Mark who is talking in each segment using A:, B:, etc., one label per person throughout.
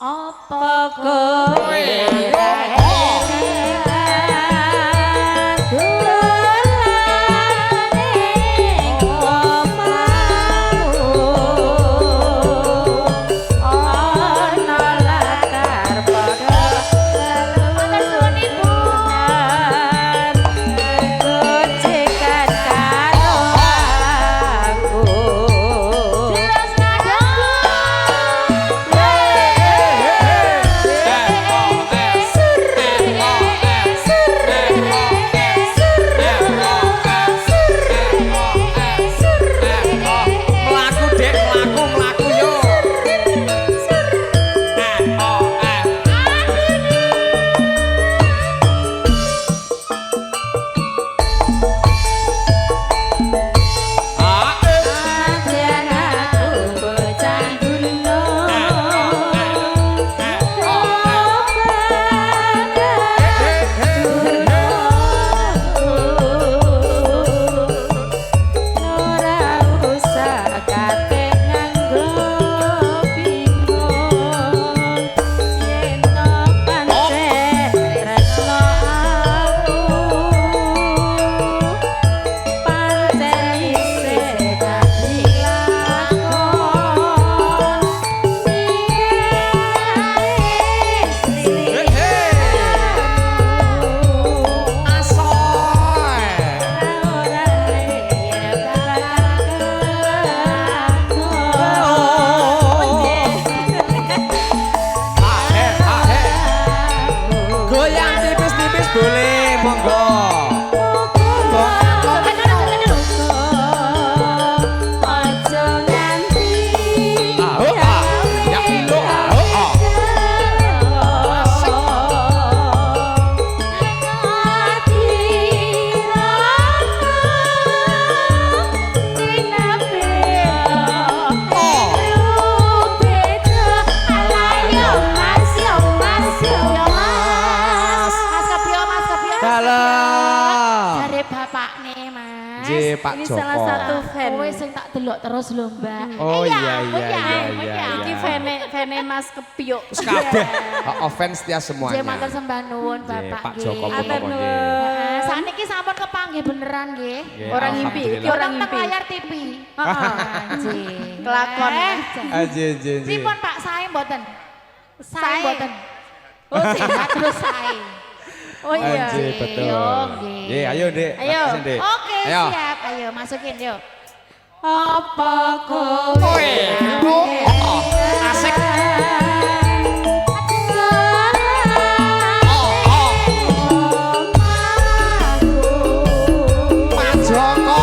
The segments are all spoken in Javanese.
A: Apa kowe
B: Pak
A: ini
B: Joko.
A: salah satu fan.
C: Kowe sing tak delok terus lho, Mbak.
B: Oh iya.
A: Iki fane Mas Kepyuk.
B: Wis kabeh offense setia
C: Nggih
B: semuanya.
C: matur sembah nuwun Bapak
B: Pak
C: nggih.
B: Joko
A: Atur
B: Purnomo nggih.
A: nuwun.
C: Saniki sampun kepanggih beneran nggih.
A: Orang ngimpi, iki
B: Alhamdulillah.
A: orang
C: Nang
A: ngimpi.
C: layar TV. Anjing.
A: Kelakon.
B: Aji.
C: Pripun Pak sae mboten?
A: Sae.
C: Mboten.
A: Oh,
C: Sehat terus sae.
A: Oh iya.
B: Anji, betul.
C: Yo, nggih.
B: Nggih, ayo Dek.
A: Ayo.
B: Masukin, Dek.
C: Oke,
B: Ayo.
C: siap. Ayo masukin yuk.
A: Apa kowe
B: Asik. Pak Joko.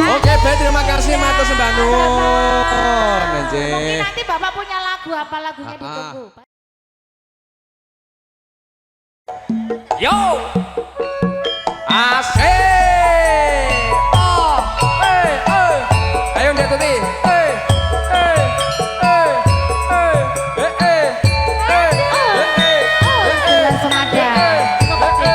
B: Oke, baik, terima kasih matur sembah nuwun.
C: Mungkin nanti Bapak punya lagu apa lagunya ditunggu.
B: Yo. Asik. Oh, ayo Ndek Tuti.
C: Langsung ada.
B: Oke.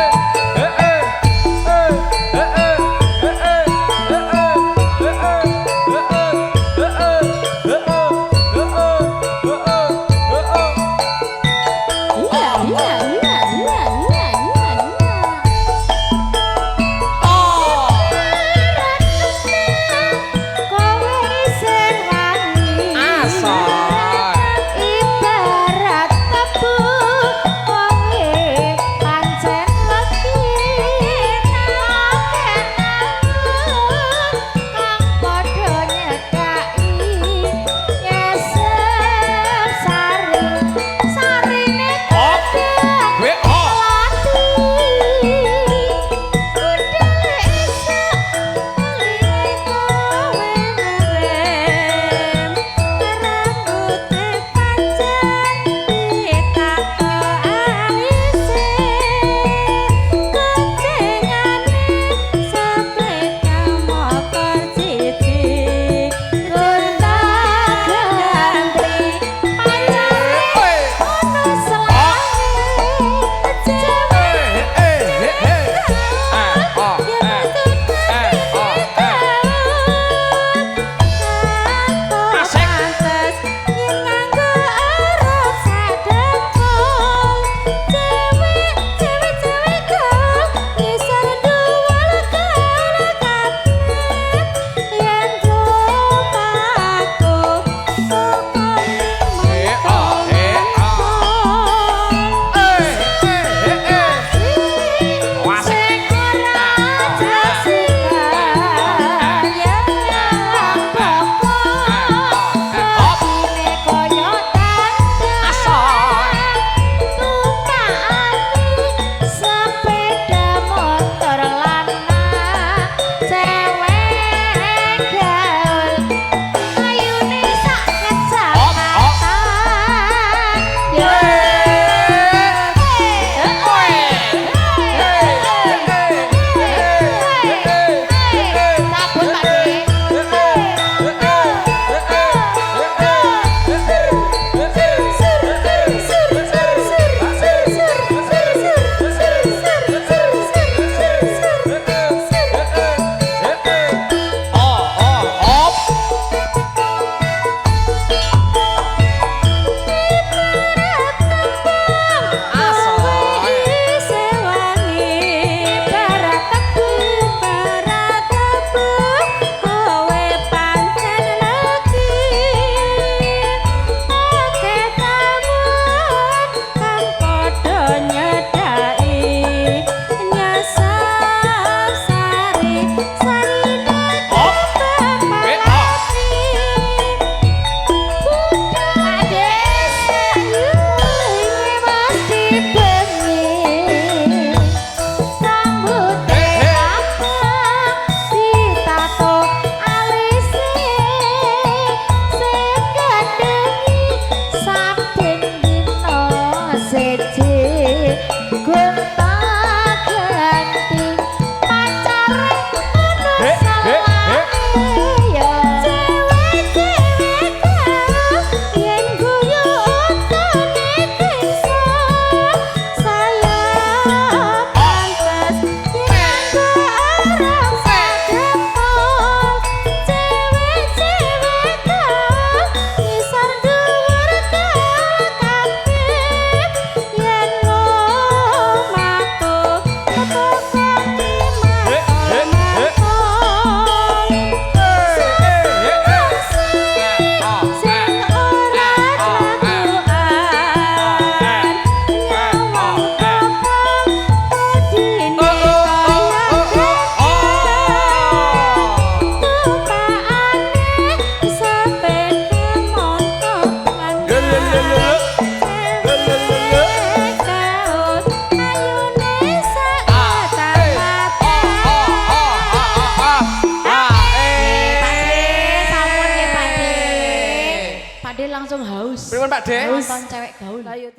C: langsung haus.
B: Pripun Pak De?
C: Nonton cewek gaul.
A: Lah yo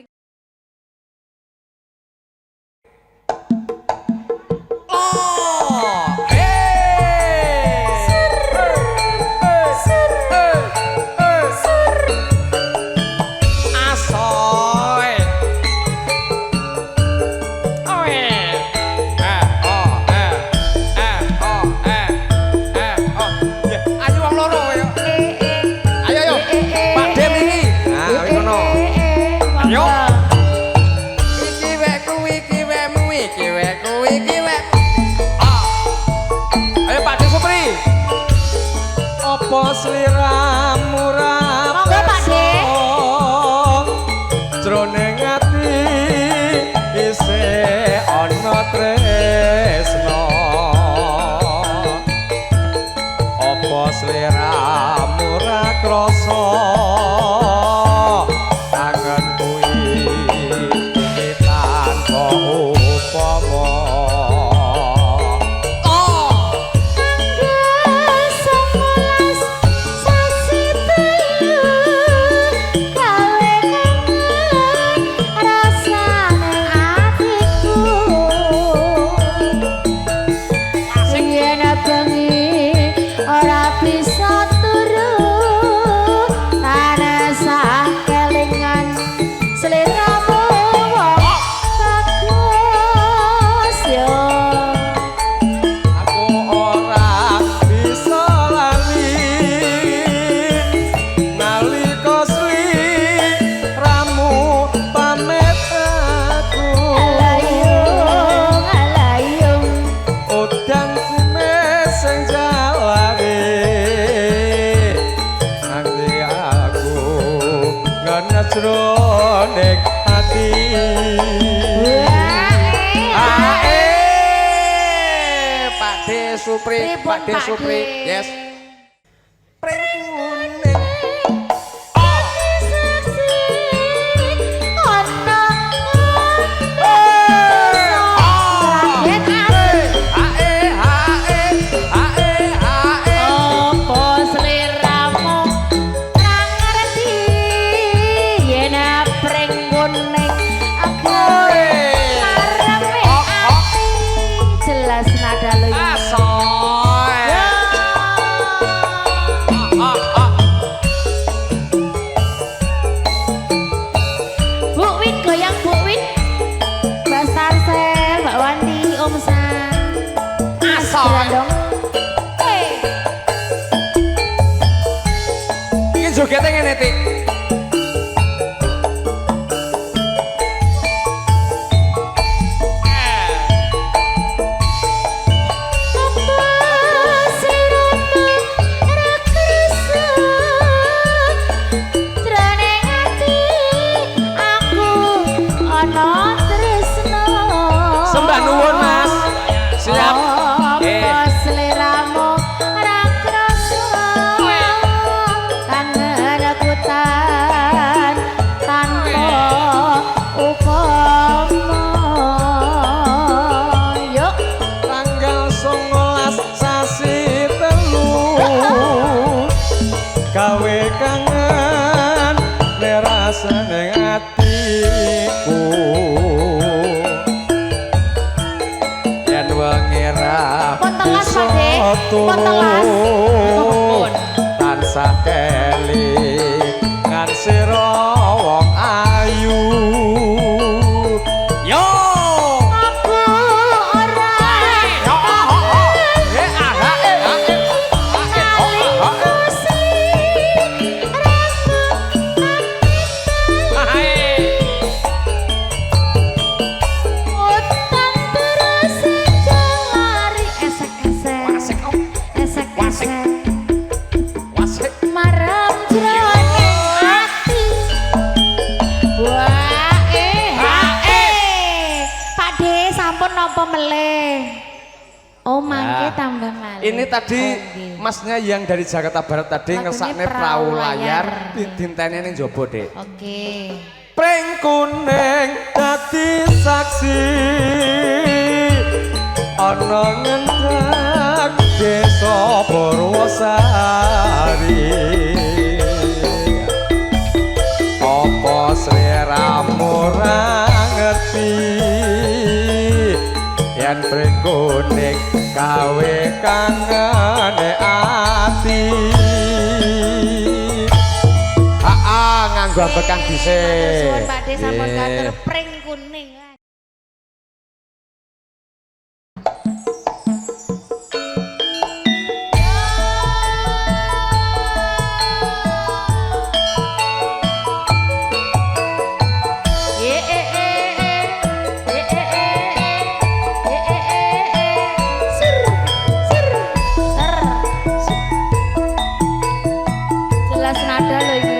B: Oh, asoy. Oh, ayo wong loro yo. Ayo yo. Pak De mriki. Nah, wis ngono. Ayo. Iki wekku iki wekmu iki wekku iki wek. Ayo Pak De Supri. Apa sliramu ra
C: Monggo Pak De.
B: jroning ati isih ana tresno. Apa sliramu ra krasa kangen kuwi tanpa upama. Jroning ati Pak De Supri, Pak De Supri, yes. Pring kuning. Jogetnya ngene Tik. Sembah nuwun Mas. Siap. Gawe kangen nerasane atiku yen wengi ra tansah kelingan sira wong ayu yo ini tadi masnya yang dari Jakarta Barat tadi ngesakne perahu layar dintene ning jaba Dek.
C: Oke.
B: Pring kuning dadi saksi ana ngendak desa Purwosari bagian prekuning gawe kangane ati nganggo bekang dhisik
C: Suwun Pakde sampun katur pring kuning. Jelas nada loh ini.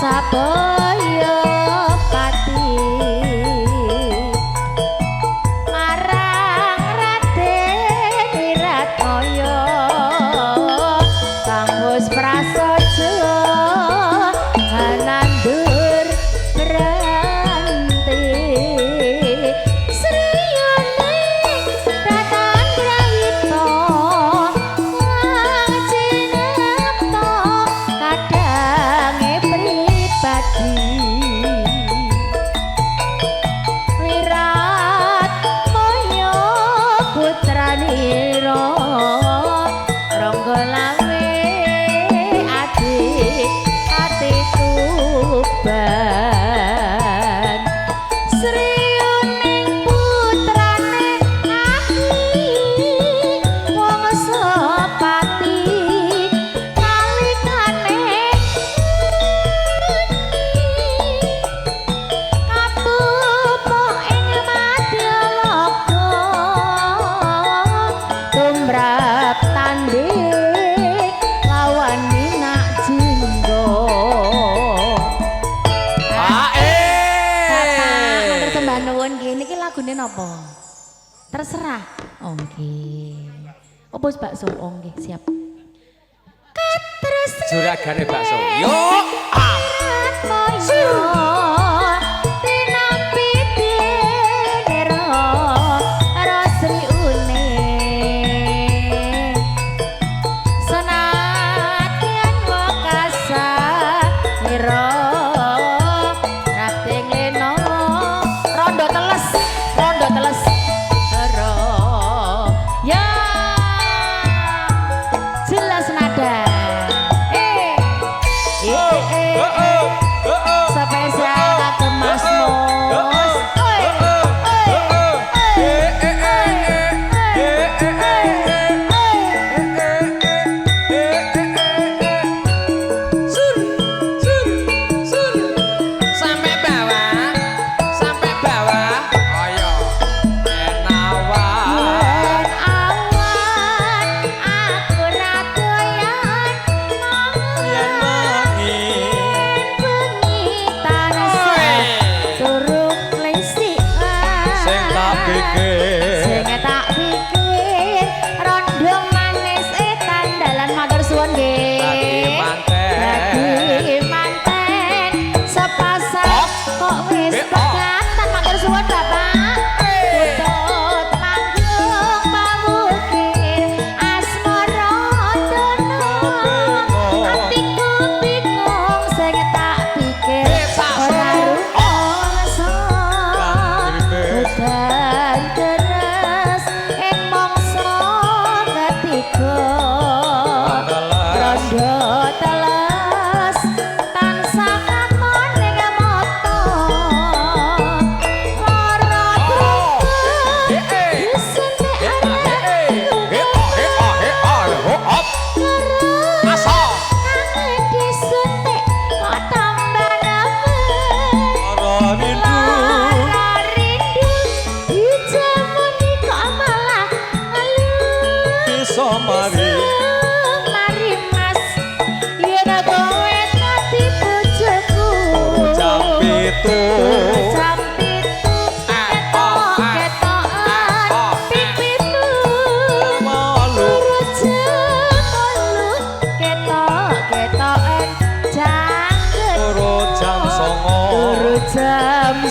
C: Saboyo pati marang Raden Wiratmaya kang wis prasaja nandur beranti sriyaning datan grahita ngajinapta kadange pribadi Wiratmaya putranira Rangga lawe adik ati Tuban sriyaning putrane Aki wong sepati nalikane katumpuk ing Madyaloka tumrap tanding lawan Minak Jingga. Matur sembah nuwun nggih niki lagune napa? Terserah. Oh nggih. Apa wis bakso? Oh nggih, siap. Katresnan
B: juragane bakso yo
C: jelas nada. Spesial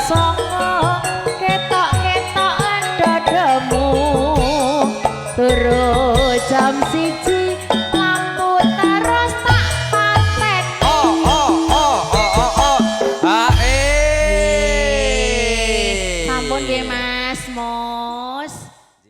C: songo ketok-ketok dadamu turu jam 1